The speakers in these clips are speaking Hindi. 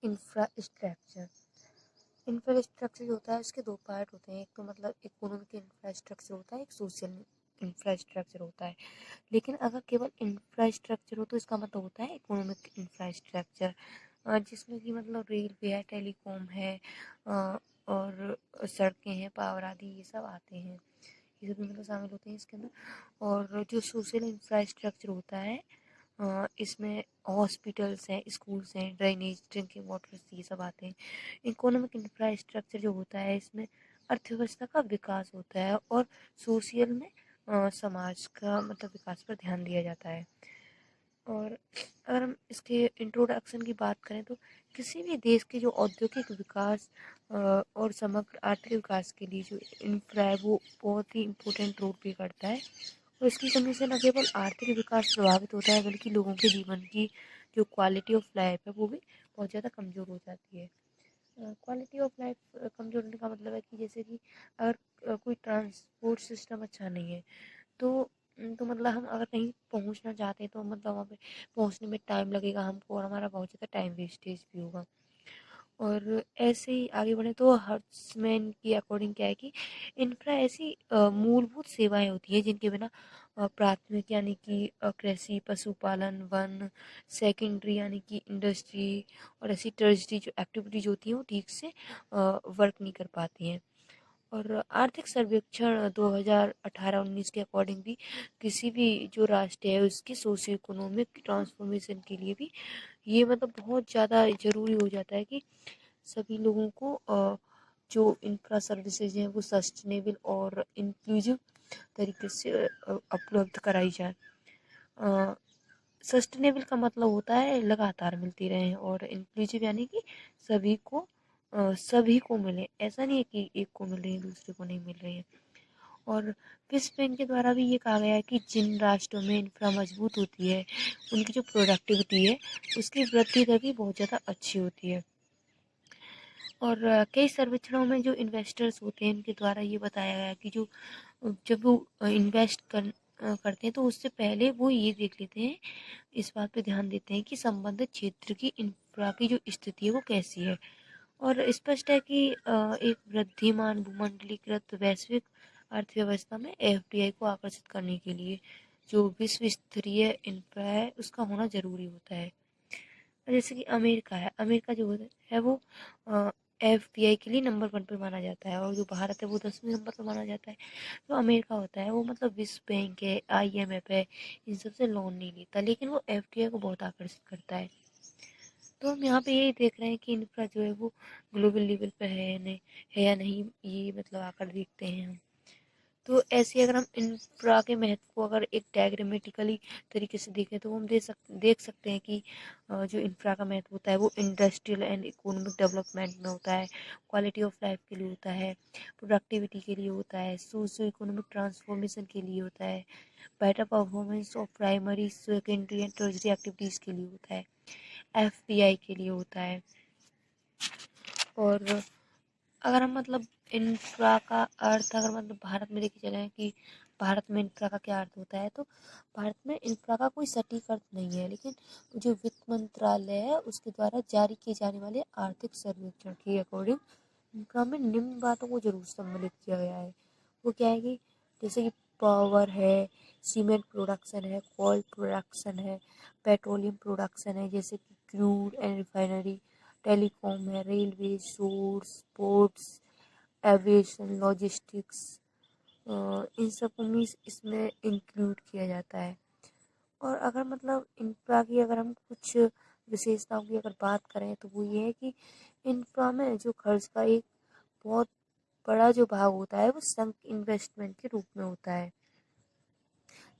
इंफ्रास्ट्रक्चर। इंफ्रास्ट्रक्चर जो होता है उसके दो पार्ट होते हैं, एक तो मतलब इकोनॉमिक इंफ्रास्ट्रक्चर होता है, एक सोशल इंफ्रास्ट्रक्चर होता है। लेकिन अगर केवल इंफ्रास्ट्रक्चर हो तो इसका मतलब होता है इकोनॉमिक इंफ्रास्ट्रक्चर, जिसमें कि मतलब रेलवे है, टेलीकॉम है, और सड़कें हैं, पावर आदि ये सब आते हैं, ये सब भी मतलब शामिल होते हैं इसके अंदर। और जो सोशल इंफ्रास्ट्रक्चर होता है इसमें हॉस्पिटल्स हैं, स्कूल्स हैं, ड्रेनेज, ड्रिंकिंग वाटर, ये सब आते हैं। इकोनॉमिक इंफ्रास्ट्रक्चर जो होता है इसमें अर्थव्यवस्था का विकास होता है और सोशल में समाज का मतलब विकास पर ध्यान दिया जाता है। और अगर हम इसके इंट्रोडक्शन की बात करें तो किसी भी देश के जो औद्योगिक विकास और समग्र आर्थिक विकास के लिए जो इंफ्रा है वो बहुत ही इम्पोर्टेंट रोल प्ले करता है। और इसकी कमी से न केवल आर्थिक विकास प्रभावित होता है बल्कि लोगों के जीवन की जो क्वालिटी ऑफ लाइफ है वो भी बहुत ज़्यादा कमज़ोर हो जाती है। क्वालिटी ऑफ लाइफ कमज़ोर होने का मतलब है कि जैसे कि अगर कोई ट्रांसपोर्ट सिस्टम अच्छा नहीं है तो मतलब हम अगर कहीं पहुंचना चाहते हैं तो मतलब वहाँ पे पहुंचने में टाइम लगेगा हमको और हमारा बहुत ज़्यादा टाइम वेस्टेज भी होगा। और ऐसे ही आगे बढ़े तो हर्ट्समैन की अकॉर्डिंग क्या है कि इंफ्रा ऐसी मूलभूत सेवाएं होती हैं जिनके बिना प्राथमिक यानी कि कृषि, पशुपालन, वन, सेकेंडरी यानी कि इंडस्ट्री और ऐसी टर्शरी जो एक्टिविटीज होती हैं वो ठीक से वर्क नहीं कर पाती हैं। और आर्थिक सर्वेक्षण 2018-19 के अकॉर्डिंग भी किसी भी जो राष्ट्र है उसकी सोशियो इकोनॉमिक ट्रांसफॉर्मेशन के लिए भी ये मतलब बहुत ज़्यादा ज़रूरी हो जाता है कि सभी लोगों को जो इंफ्रा सर्विसेज हैं वो सस्टेनेबल और इंक्लूसिव तरीके से उपलब्ध कराई जाए। सस्टेनेबल का मतलब होता है लगातार मिलती रहे और इंक्लूसिव यानी कि सभी को सभी को मिले, ऐसा नहीं है कि एक को मिल रही है दूसरे को नहीं मिल रही है। और विश्व बैंक के द्वारा भी ये कहा गया है कि जिन राष्ट्रों में इंफ्रा मजबूत होती है उनकी जो प्रोडक्टिविटी है उसकी वृद्धि दर भी बहुत ज़्यादा अच्छी होती है। और कई सर्वेक्षणों में जो इन्वेस्टर्स होते हैं उनके द्वारा ये बताया गया कि जो जब वो करते हैं तो उससे पहले वो ये देख लेते हैं, इस बात पे ध्यान देते हैं कि संबंधित क्षेत्र की इंफ्रा की जो स्थिति है वो कैसी है। और स्पष्ट है कि एक वृद्धिमान भूमंडलीकृत वैश्विक अर्थव्यवस्था में एफडीआई को आकर्षित करने के लिए जो विश्व स्तरीय इंफ्रा है उसका होना जरूरी होता है। जैसे कि अमेरिका है, अमेरिका जो है वो एफडीआई के लिए नंबर 1 पे माना जाता है और जो भारत है वो 10वें नंबर पे माना जाता है। जो अमेरिका होता है वो मतलब विश्व बैंक है, आईएमएफ है, इन सब से लोन नहीं लेता लेकिन वो एफडीआई को बहुत आकर्षित करता है। तो हम यहाँ पे यही देख रहे हैं कि इनफ्रा जो है वो ग्लोबल लेवल पे है या नहीं, ये मतलब आकर देखते हैं हम। तो ऐसे अगर हम इंफ्रा के महत्व को अगर एक डायग्रामेटिकली तरीके से देखें तो हम देख सकते हैं कि जो इंफ्रा का महत्व होता है वो इंडस्ट्रियल एंड इकोनॉमिक डेवलपमेंट में होता है, क्वालिटी ऑफ लाइफ के लिए होता है, प्रोडक्टिविटी के लिए होता है, सोशियो इकोनॉमिक ट्रांसफॉर्मेशन के लिए होता है, better performance of primary, secondary and tertiary activities के लिए होता है, एफडीआई के लिए होता है। और अगर हम मतलब इंफ्रा का अर्थ अगर मतलब भारत में लेके चलें कि भारत में इंफ्रा का क्या अर्थ होता है तो भारत में इंफ्रा का कोई सटीक अर्थ नहीं है, लेकिन जो वित्त मंत्रालय है उसके द्वारा जारी किए जाने वाले आर्थिक सर्वेक्षण के अकॉर्डिंग इंफ्रा में निम्न बातों को जरूर सम्मिलित किया गया है। वो क्या है कि जैसे कि पावर है, सीमेंट प्रोडक्शन है, कोल प्रोडक्शन है, पेट्रोलियम प्रोडक्शन है जैसे कि क्रूड एंड रिफाइनरी, टेलीकॉम है, railway, roads, ports, aviation, logistics, इन सब को मीन्स इसमें इंक्लूड किया जाता है। और अगर मतलब इंफ्रा की अगर हम कुछ विशेषताओं की अगर बात करें तो वो ये है कि इंफ्रा में जो खर्च का एक बहुत बड़ा जो भाग होता है वो संक इन्वेस्टमेंट के रूप में होता है।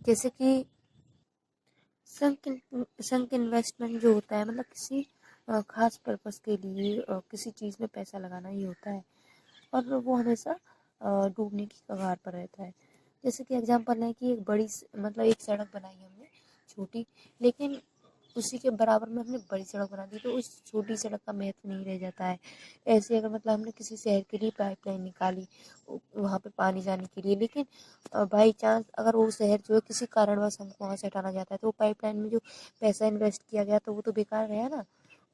जैसे कि संक इन्वेस्टमेंट जो होता है मतलब किसी खास पर्पस के लिए किसी चीज़ में पैसा लगाना ही होता है और वो हमेशा डूबने की कगार पर रहता है। जैसे कि एग्जांपल है कि एक बड़ी मतलब एक सड़क बनाई हमने छोटी, लेकिन उसी के बराबर में हमने बड़ी सड़क बना दी तो उस छोटी सड़क का महत्व नहीं रह जाता है। ऐसे अगर मतलब हमने किसी शहर के लिए पाइपलाइन निकाली वहाँ पे पानी जाने के लिए, लेकिन बाई चांस अगर वो शहर जो है किसी कारणवश हमको वहाँ से हटाना चाहता है तो वो पाइपलाइन में जो पैसा इन्वेस्ट किया गया तो वो तो बेकार गया ना।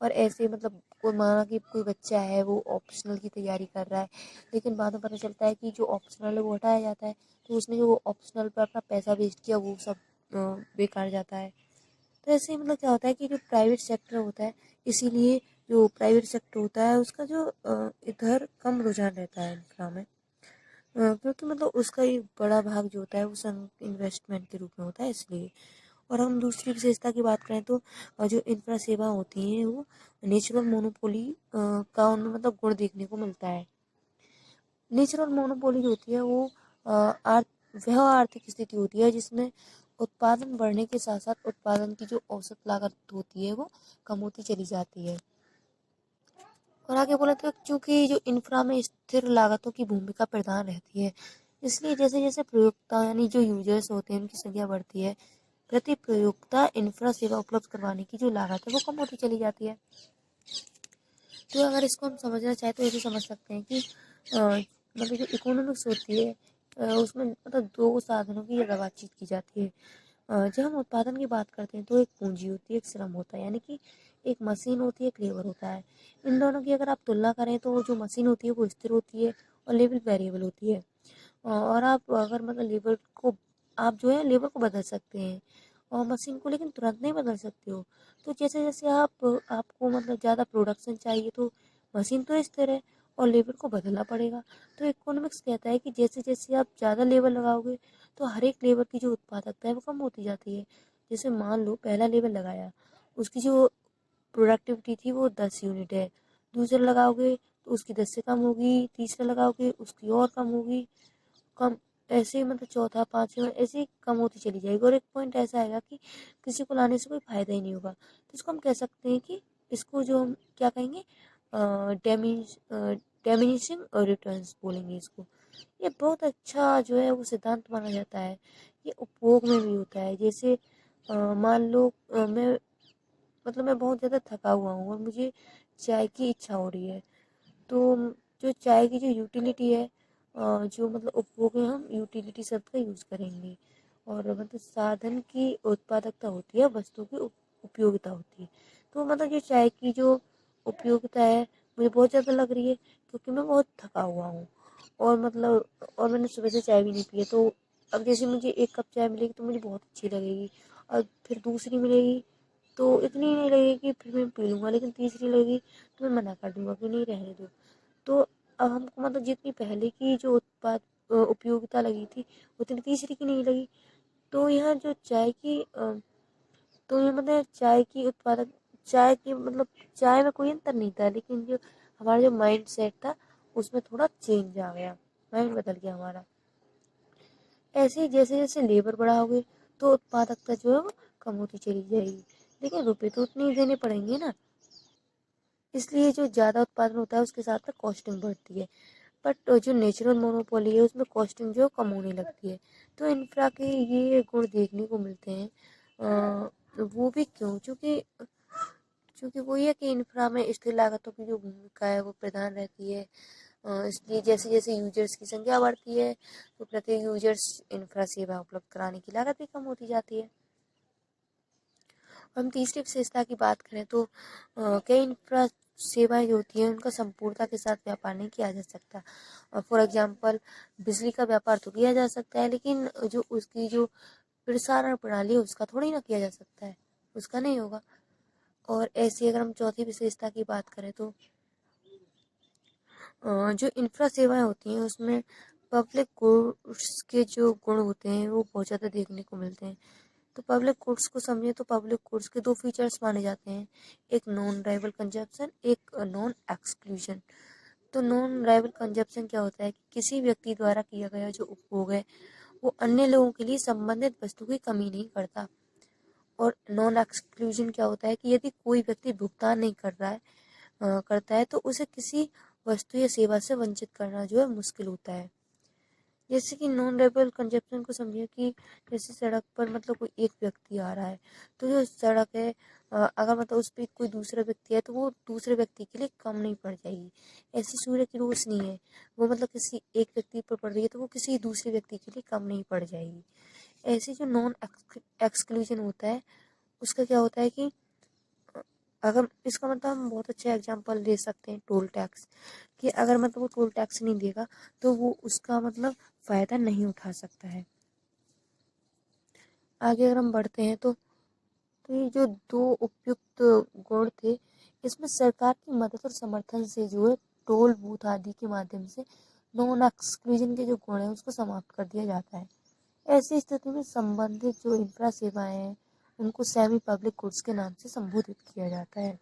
और ऐसे मतलब कोई माना कि कोई बच्चा है वो ऑप्शनल की तैयारी कर रहा है, लेकिन बाद में पता चलता है कि जो ऑप्शनल है वो हटाया जाता है, तो उसने जो ऑप्शनल पर अपना पैसा वेस्ट किया वो सब बेकार जाता है। तो ऐसे ही मतलब क्या होता है कि जो प्राइवेट सेक्टर होता है, इसीलिए जो प्राइवेट सेक्टर होता है उसका जो इधर कम रुझान रहता है इंफ्रा में, क्योंकि मतलब उसका एक बड़ा भाग जो होता है वो संक इन्वेस्टमेंट के रूप में होता है इसलिए। और हम दूसरी विशेषता की बात करें तो जो इंफ्रा सेवा होती हैं वो नेचुरल मोनोपोली का उनमें मतलब गुण देखने को मिलता है। नेचुरल मोनोपोली जो होती है वो वह आर्थिक स्थिति होती है जिसमें उत्पादन बढ़ने के साथ साथ उत्पादन की जो औसत लागत होती है वो कम होती चली जाती है। और आगे बोले तो चूंकि जो इंफ्रा में स्थिर लागतों की भूमिका प्रधान रहती है, इसलिए जैसे जैसे प्रयोक्ता यानी जो यूजर्स होते हैं उनकी संख्या बढ़ती है, प्रति प्रयोक्ता इंफ्रा सेवा उपलब्ध करवाने की जो लागत है वो कम होती चली जाती है। तो अगर इसको हम समझना चाहें तो ऐसे समझ सकते हैं कि मतलब जो इकोनॉमिक्स होती है उसमें मतलब दो साधनों की ज़्यादा बातचीत की जाती है। जब हम उत्पादन की बात करते हैं तो एक पूंजी होती है, एक श्रम होता है, यानी कि एक मशीन होती है, एक लेबर होता है। इन दोनों की अगर आप तुलना करें तो जो मशीन होती है वो स्थिर होती है और लेबर वेरिएबल होती है। और आप अगर मतलब लेबर को आप जो है लेबर को बदल सकते हैं और मशीन को लेकिन तुरंत नहीं बदल सकते हो। तो जैसे जैसे आपको मतलब ज़्यादा प्रोडक्शन चाहिए तो मशीन तो स्थिर है और लेबर को बदलना पड़ेगा। तो इकोनॉमिक्स कहता है कि जैसे जैसे आप ज़्यादा लेबर लगाओगे तो हर एक लेबर की जो उत्पादकता है वो कम होती जाती है। जैसे मान लो पहला लेबर लगाया, उसकी जो प्रोडक्टिविटी थी वो 10 यूनिट है, दूसरा लगाओगे तो उसकी 10 से कम होगी, तीसरा लगाओगे उसकी और कम होगी, कम ऐसे ही मतलब चौथा पाँचवा ऐसे ही कम होती चली जाएगी और एक पॉइंट ऐसा आएगा कि किसी को लाने से कोई फ़ायदा ही नहीं होगा। तो इसको हम कह सकते हैं कि इसको जो हम क्या कहेंगे डेमिनिशिंग रिटर्न्स बोलेंगे इसको। ये बहुत अच्छा जो है वो सिद्धांत माना जाता है। ये उपभोग में भी होता है। जैसे मान लो मैं बहुत ज़्यादा थका हुआ हूँ और मुझे चाय की इच्छा हो रही है, तो जो चाय की जो यूटिलिटी है जो मतलब उपभोग है हम यूटिलिटी शब्द का यूज़ करेंगे। और मतलब साधन की उत्पादकता होती है, वस्तु की उपयोगिता होती है। तो मतलब जो चाय की जो उपयोगिता है मुझे बहुत ज़्यादा लग रही है क्योंकि मैं बहुत थका हुआ हूँ और मतलब और मैंने सुबह से चाय भी नहीं पी है। तो अब जैसे मुझे एक कप चाय मिलेगी तो मुझे बहुत अच्छी लगेगी और फिर दूसरी मिलेगी तो इतनी नहीं लगेगी कि फिर मैं पी लूँगा, लेकिन तीसरी लगेगी तो मैं मना कर दूँगा कि नहीं रहने दो। तो अब हमको मतलब जितनी पहले की जो उपयोगिता लगी थी उतनी तीसरी की नहीं लगी। तो यहाँ जो तो ये मतलब चाय की मतलब चाय में कोई अंतर नहीं था, लेकिन जो हमारा जो माइंड सेट था उसमें थोड़ा चेंज आ गया, माइंड बदल गया हमारा। ऐसे ही जैसे जैसे लेबर बढ़ाओगे तो उत्पादकता जो है वो कम होती चली जाएगी, लेकिन रुपए तो उतने ही देने पड़ेंगे ना। इसलिए जो ज़्यादा उत्पादन होता है उसके साथ में कॉस्टिंग बढ़ती है। बट जो नेचुरल मोनोपोली है उसमें कॉस्टिंग जो कम होने लगती है। तो इंफ्रा के ये गुण देखने को मिलते हैं। वो भी क्यों? चूँकि चूँकि वही है कि इंफ्रा में स्थिर लागतों की जो भूमिका है वो प्रधान रहती है। इसलिए जैसे जैसे यूजर्स की संख्या बढ़ती है तो प्रत्येक यूजर्स इंफ्रा सेवा उपलब्ध कराने की लागत भी कम होती जाती है। हम तीसरी विशेषता की बात करें तो कई इंफ्रा सेवाएं जो होती हैं उनका संपूर्णता के साथ व्यापार नहीं किया जा सकता। फॉर एग्जांपल बिजली का व्यापार तो किया जा सकता है, लेकिन जो उसकी जो प्रसारण प्रणाली है उसका थोड़ी ना किया जा सकता है, उसका नहीं होगा। और ऐसी अगर हम चौथी विशेषता की बात करें तो जो इंफ्रा सेवाएं होती हैं उसमें पब्लिक गुड्स के जो गुण होते हैं वो बहुत ज़्यादा देखने को मिलते हैं। तो पब्लिक गुड्स को समझे तो पब्लिक गुड्स के दो फीचर्स माने जाते हैं, एक नॉन राइवल कंजप्शन, एक नॉन एक्सक्लूजन। तो नॉन राइवल कंजप्शन क्या होता है कि किसी व्यक्ति द्वारा किया गया जो उपभोग है वो अन्य लोगों के लिए संबंधित वस्तु की कमी नहीं करता। और नॉन एक्सक्लूजन क्या होता है कि यदि कोई व्यक्ति भुगतान नहीं करता है तो उसे किसी वस्तु या सेवा से वंचित करना जो है मुश्किल होता है। जैसे कि नॉन रेबल कंजप्शन को समझिए कि जैसे सड़क पर मतलब कोई एक व्यक्ति आ रहा है, तो जो सड़क है अगर मतलब उस पर कोई दूसरा व्यक्ति है तो वो दूसरे व्यक्ति के लिए कम नहीं पड़ जाएगी। ऐसी सूर्य की रोशनी है, वो मतलब किसी एक व्यक्ति पर पड़ रही है तो वो किसी दूसरे व्यक्ति के लिए कम नहीं पड़ जाएगी। ऐसे जो नॉन एक्सक्लूजन होता है उसका क्या होता है कि अगर इसका मतलब हम बहुत अच्छा एग्जांपल ले सकते हैं टोल टैक्स, कि अगर मतलब वो टोल टैक्स नहीं देगा तो वो उसका मतलब फ़ायदा नहीं उठा सकता है। आगे अगर हम बढ़ते हैं तो ये जो दो उपयुक्त गुण थे, इसमें सरकार की मदद और समर्थन से जो है टोल बूथ आदि के माध्यम से नॉन एक्सक्लूजन के जो गुण हैं उसको समाप्त कर दिया जाता है। ऐसी स्थिति में संबंधित जो इंफ्रा सेवाएं हैं उनको सेमी पब्लिक गुड्स के नाम से संबोधित किया जाता है।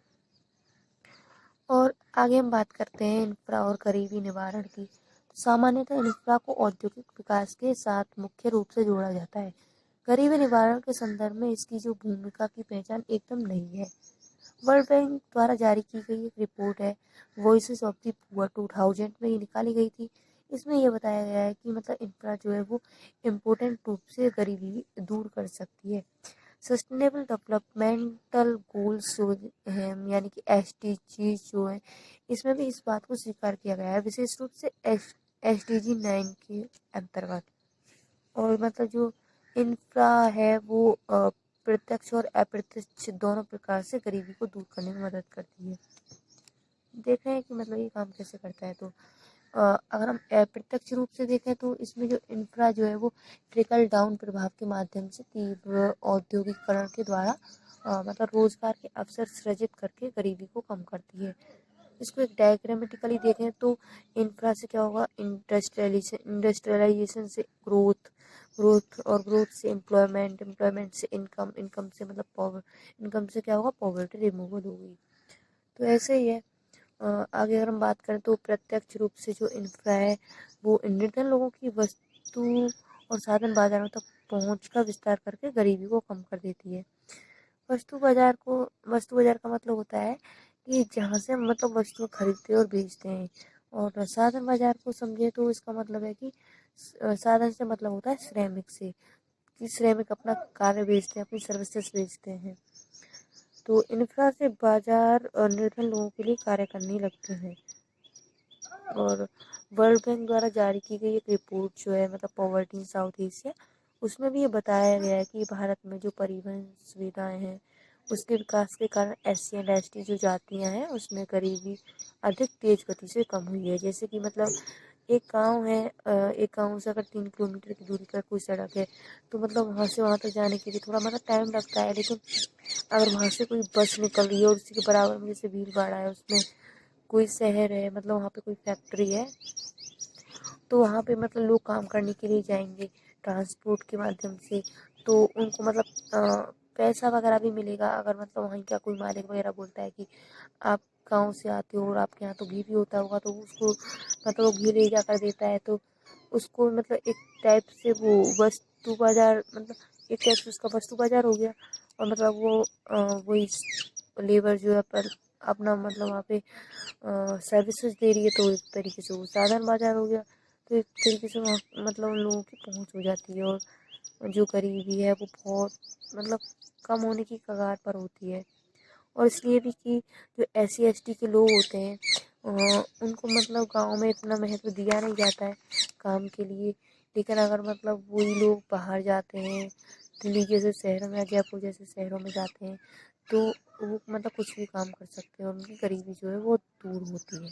और आगे हम बात करते हैं इंफ्रा और गरीबी निवारण की। तो सामान्यतः इंफ्रा को औद्योगिक विकास के साथ मुख्य रूप से जोड़ा जाता है। गरीबी निवारण के संदर्भ में इसकी जो भूमिका की पहचान एकदम नहीं है। वर्ल्ड बैंक द्वारा जारी की गई एक रिपोर्ट है, वॉइसेस ऑफ द पुअर 2000 में ये निकाली गई थी। इसमें यह बताया गया है कि मतलब इंफ्रा जो है वो इम्पोर्टेंट रूप से गरीबी दूर कर सकती है। सस्टेनेबल डेवलपमेंटल गोल्स जो हैं यानी कि SDG जो है, इसमें भी इस बात को स्वीकार किया गया है, विशेष रूप से SDG 9 के अंतर्गत। और मतलब जो इंफ्रा है वो प्रत्यक्ष और अप्रत्यक्ष दोनों प्रकार से गरीबी को दूर करने में मदद करती है। देख रहे हैं कि मतलब ये काम कैसे करता है। तो अगर हम अप्रत्यक्ष रूप से देखें तो इसमें जो इंफ्रा जो है वो ट्रिकल डाउन प्रभाव के माध्यम से तीव्र औद्योगिकरण के द्वारा मतलब रोजगार के अवसर सृजित करके गरीबी को कम करती है। इसको एक डायग्रामेटिकली देखें तो इंफ्रा से क्या होगा, इंडस्ट्रियलाइजेशन से ग्रोथ, ग्रोथ से एम्प्लॉयमेंट, एम्प्लॉयमेंट से इनकम, इनकम से मतलब इनकम से क्या होगा, पॉवर्टी रिमूवल हो गई। तो ऐसे ही है। आगे अगर हम बात करें तो प्रत्यक्ष रूप से जो इंफ्रा है वो निर्धन लोगों की वस्तु और साधन बाजारों तक पहुंच का विस्तार करके गरीबी को कम कर देती है। वस्तु बाजार का मतलब होता है कि जहाँ से हम मतलब वस्तु खरीदते और बेचते हैं। और साधन बाजार को समझे तो इसका मतलब है कि साधन से मतलब होता है श्रमिक से, कि श्रमिक अपना कार्य बेचते हैं, अपनी सर्विसेज बेचते हैं। तो इंफ्रा से बाजार और निर्धन लोगों के लिए कार्य करने लगते हैं। और वर्ल्ड बैंक द्वारा जारी की गई एक रिपोर्ट जो है मतलब पॉवर्टी इन साउथ एशिया, उसमें भी ये बताया गया है कि भारत में जो परिवहन सुविधाएं हैं उसके विकास के कारण SC एंड ST जो जातियां हैं उसमें गरीबी अधिक तेज गति से कम हुई है। जैसे कि मतलब एक गांव है, एक गांव से अगर 3 किलोमीटर की दूरी पर कोई सड़क है तो मतलब वहाँ से वहाँ तक जाने के लिए थोड़ा मतलब टाइम लगता है, लेकिन अगर वहाँ से कोई बस निकल रही है और उसी के बराबर में जैसे भीड़ भाड़ है, उसमें कोई शहर है, मतलब वहाँ पे कोई फैक्ट्री है, तो वहाँ पे मतलब लोग काम करने के लिए जाएंगे ट्रांसपोर्ट के माध्यम से, तो उनको मतलब पैसा वगैरह भी मिलेगा। अगर मतलब वहीं का कोई मालिक वगैरह बोलता है कि आप गांव से आते हो और आपके यहाँ तो घी भी होता होगा, तो उसको मतलब वो घी ले जा कर देता है, तो उसको मतलब एक टाइप से वो वस्तु बाजार, मतलब एक टाइप से उसका वस्तु बाजार हो गया। और मतलब वो वही लेबर जो है पर अपना मतलब वहाँ पे सर्विसेज दे रही है, तो एक तरीके से वो साधन बाजार हो गया। तो एक तरीके से वहाँ मतलब उन लोगों की पहुँच हो जाती है और जो गरीबी है वो बहुत मतलब कम होने की कगार पर होती है। और इसलिए भी कि जो SC ST के लोग होते हैं उनको मतलब गांव में इतना महत्व दिया नहीं जाता है काम के लिए। लेकिन अगर मतलब वही लोग बाहर जाते हैं, दिल्ली जैसे शहरों में या जयपुर जैसे शहरों में जाते हैं, तो वो मतलब कुछ भी काम कर सकते हैं और उनकी गरीबी जो है वो दूर होती है।